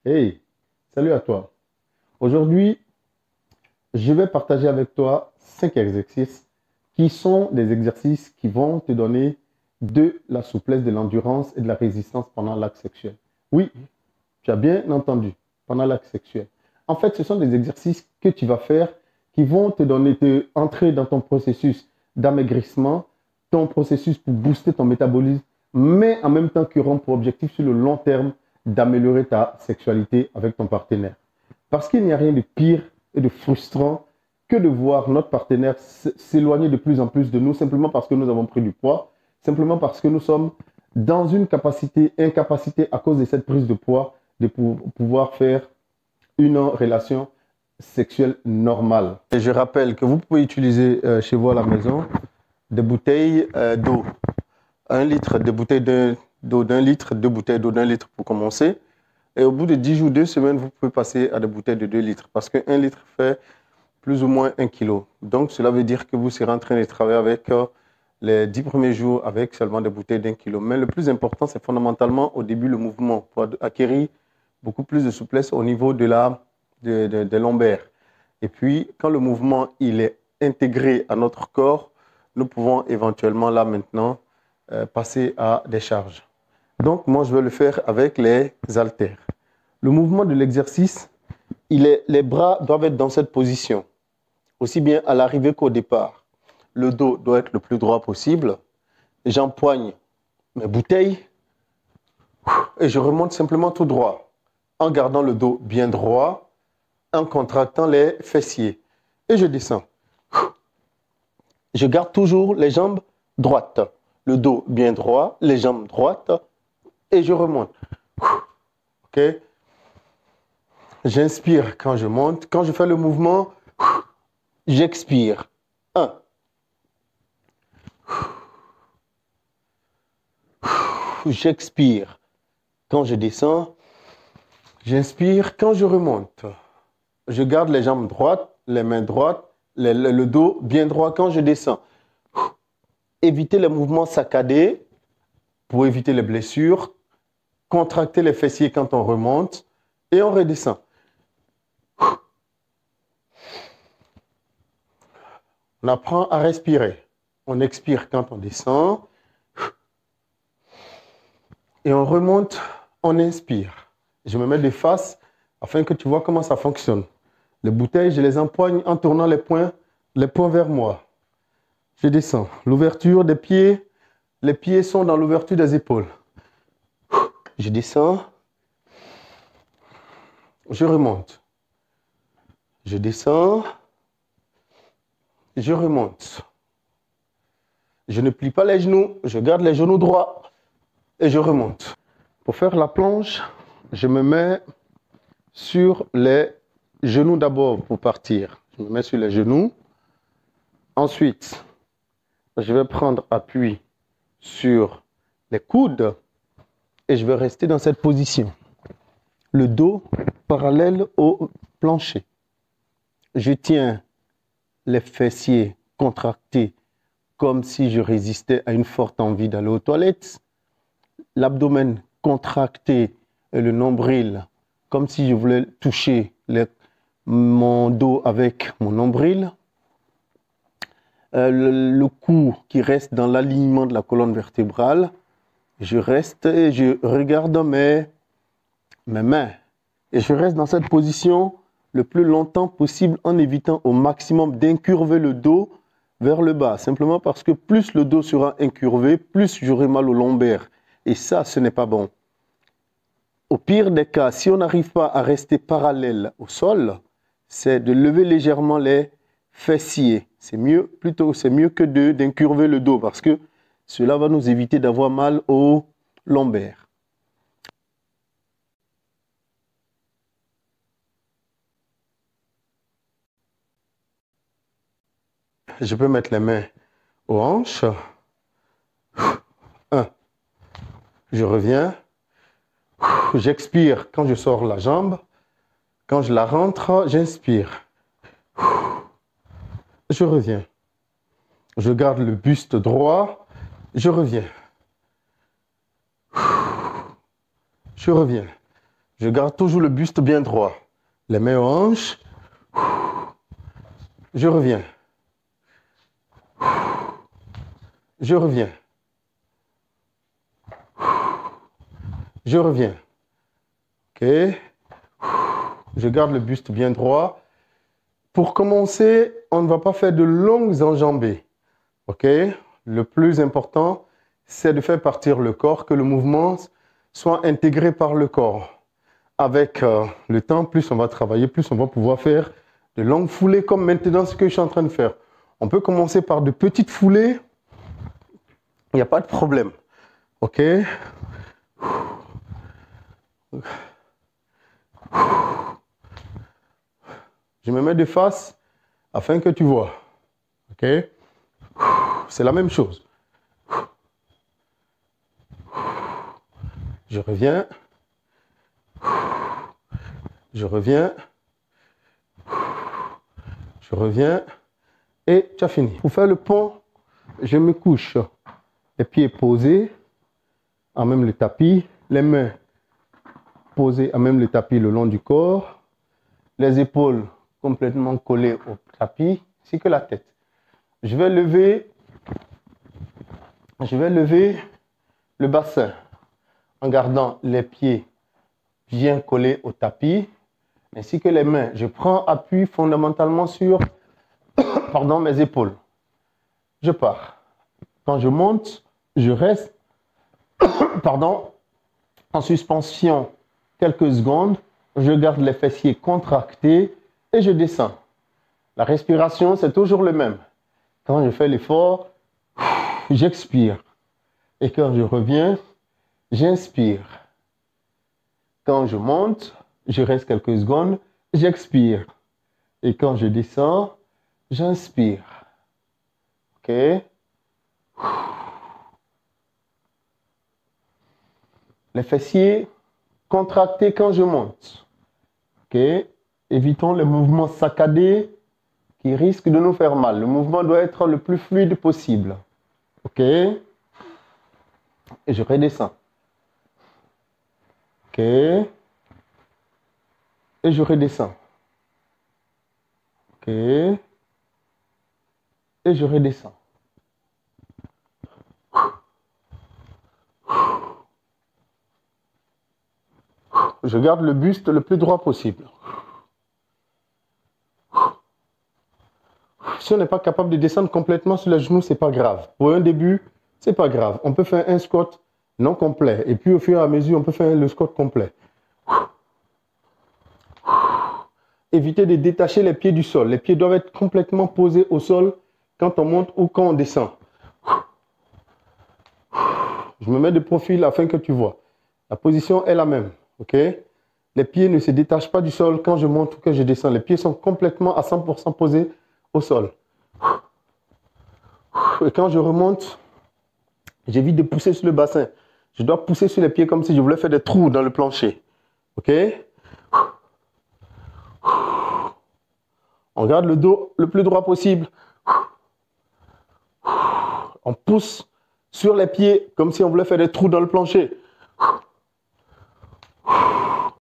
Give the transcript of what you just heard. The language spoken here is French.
Hey, salut à toi. Aujourd'hui, je vais partager avec toi 5 exercices qui sont des exercices qui vont te donner de la souplesse, de l'endurance et de la résistance pendant l'acte sexuel. Oui, tu as bien entendu, pendant l'acte sexuel. En fait, ce sont des exercices que tu vas faire qui vont te donner, te entrer dans ton processus d'amaigrissement, ton processus pour booster ton métabolisme, mais en même temps qui auront pour objectif sur le long terme d'améliorer ta sexualité avec ton partenaire. Parce qu'il n'y a rien de pire et de frustrant que de voir notre partenaire s'éloigner de plus en plus de nous simplement parce que nous avons pris du poids, simplement parce que nous sommes dans une incapacité à cause de cette prise de poids de pouvoir faire une relation sexuelle normale. Et je rappelle que vous pouvez utiliser chez vous à la maison des bouteilles d'eau. 1 litre de bouteilles d'eau d'un litre, 2 bouteilles d'eau d'1 litre pour commencer. Et au bout de 10 jours, 2 semaines, vous pouvez passer à des bouteilles de 2 litres parce que 1 litre fait plus ou moins 1 kilo. Donc, cela veut dire que vous serez en train de travailler avec les 10 premiers jours avec seulement des bouteilles d'1 kilo. Mais le plus important, c'est fondamentalement au début le mouvement pour acquérir beaucoup plus de souplesse au niveau des lombaires. Et puis, quand le mouvement il est intégré à notre corps, nous pouvons éventuellement là maintenant passer à des charges. Donc, moi, je vais le faire avec les haltères. Le mouvement de l'exercice, les bras doivent être dans cette position, aussi bien à l'arrivée qu'au départ. Le dos doit être le plus droit possible. J'empoigne mes bouteilles et je remonte simplement tout droit, en gardant le dos bien droit, en contractant les fessiers. Et je descends. Je garde toujours les jambes droites, le dos bien droit, les jambes droites, et je remonte. OK? J'inspire quand je monte. Quand je fais le mouvement, j'expire. 1. J'expire quand je descends. J'inspire quand je remonte. Je garde les jambes droites, les mains droites, le dos bien droit quand je descends. Éviter les mouvements saccadés pour éviter les blessures. Contracter les fessiers quand on remonte et on redescend. On apprend à respirer. On expire quand on descend. Et on remonte, on inspire. Je me mets de face afin que tu vois comment ça fonctionne. Les bouteilles, je les empoigne en tournant les poings vers moi. Je descends. L'ouverture des pieds, les pieds sont dans l'ouverture des épaules. Je descends. Je remonte. Je descends. Je remonte. Je ne plie pas les genoux, je garde les genoux droits et je remonte. Pour faire la planche, je me mets sur les genoux d'abord pour partir. Je me mets sur les genoux. Ensuite, je vais prendre appui sur les coudes et je vais rester dans cette position. Le dos parallèle au plancher. Je tiens les fessiers contractés comme si je résistais à une forte envie d'aller aux toilettes. L'abdomen contracté et le nombril comme si je voulais toucher mon dos avec mon nombril. Le cou qui reste dans l'alignement de la colonne vertébrale. Je reste et je regarde mes mains. Et je reste dans cette position le plus longtemps possible en évitant au maximum d'incurver le dos vers le bas. Simplement parce que plus le dos sera incurvé, plus j'aurai mal au lombaire. Et ça, ce n'est pas bon. Au pire des cas, si on n'arrive pas à rester parallèle au sol, c'est de lever légèrement les fessiers. C'est mieux que d'incurver le dos parce que cela va nous éviter d'avoir mal au lombaire. Je peux mettre les mains aux hanches. 1. Je reviens. J'expire quand je sors la jambe. Quand je la rentre, j'inspire. Je reviens. Je garde le buste droit. Je reviens. Je reviens. Je garde toujours le buste bien droit. Les mains aux hanches. Je reviens. Je reviens. Je reviens. OK. Je garde le buste bien droit. Pour commencer, on ne va pas faire de longues enjambées. OK. Le plus important, c'est de faire partir le corps, que le mouvement soit intégré par le corps. Avec le temps, plus on va travailler, plus on va pouvoir faire de longues foulées comme maintenant ce que je suis en train de faire. On peut commencer par de petites foulées. Il n'y a pas de problème. OK? Je me mets de face afin que tu vois. OK? C'est la même chose. Je reviens. Je reviens. Je reviens. Et tu as fini. Pour faire le pont, je me couche. Les pieds posés, à même le tapis. Les mains posées à même le tapis le long du corps. Les épaules complètement collées au tapis, ainsi que la tête. Je vais lever le bassin en gardant les pieds bien collés au tapis, ainsi que les mains. Je prends appui fondamentalement sur mes épaules. Je pars. Quand je monte, je reste en suspension quelques secondes. Je garde les fessiers contractés et je descends. La respiration, c'est toujours le même. Quand je fais l'effort, j'expire. Et quand je reviens, j'inspire. Quand je monte, je reste quelques secondes, j'expire. Et quand je descends, j'inspire. OK? Les fessiers contractés quand je monte. OK? Évitons les mouvements saccadés qui risquent de nous faire mal. Le mouvement doit être le plus fluide possible. OK? Et je redescends. OK? Et je redescends. OK? Et je redescends. Je garde le buste le plus droit possible. Si on n'est pas capable de descendre complètement sur les genoux, ce n'est pas grave. Pour un début, ce n'est pas grave. On peut faire un squat non complet. Et puis au fur et à mesure, on peut faire le squat complet. Évitez de détacher les pieds du sol. Les pieds doivent être complètement posés au sol quand on monte ou quand on descend. Je me mets de profil afin que tu vois. La position est la même. OK? Les pieds ne se détachent pas du sol quand je monte ou que je descends. Les pieds sont complètement à 100% posés au sol. Et quand je remonte, j'évite de pousser sur le bassin. Je dois pousser sur les pieds comme si je voulais faire des trous dans le plancher. OK? On garde le dos le plus droit possible. On pousse sur les pieds comme si on voulait faire des trous dans le plancher.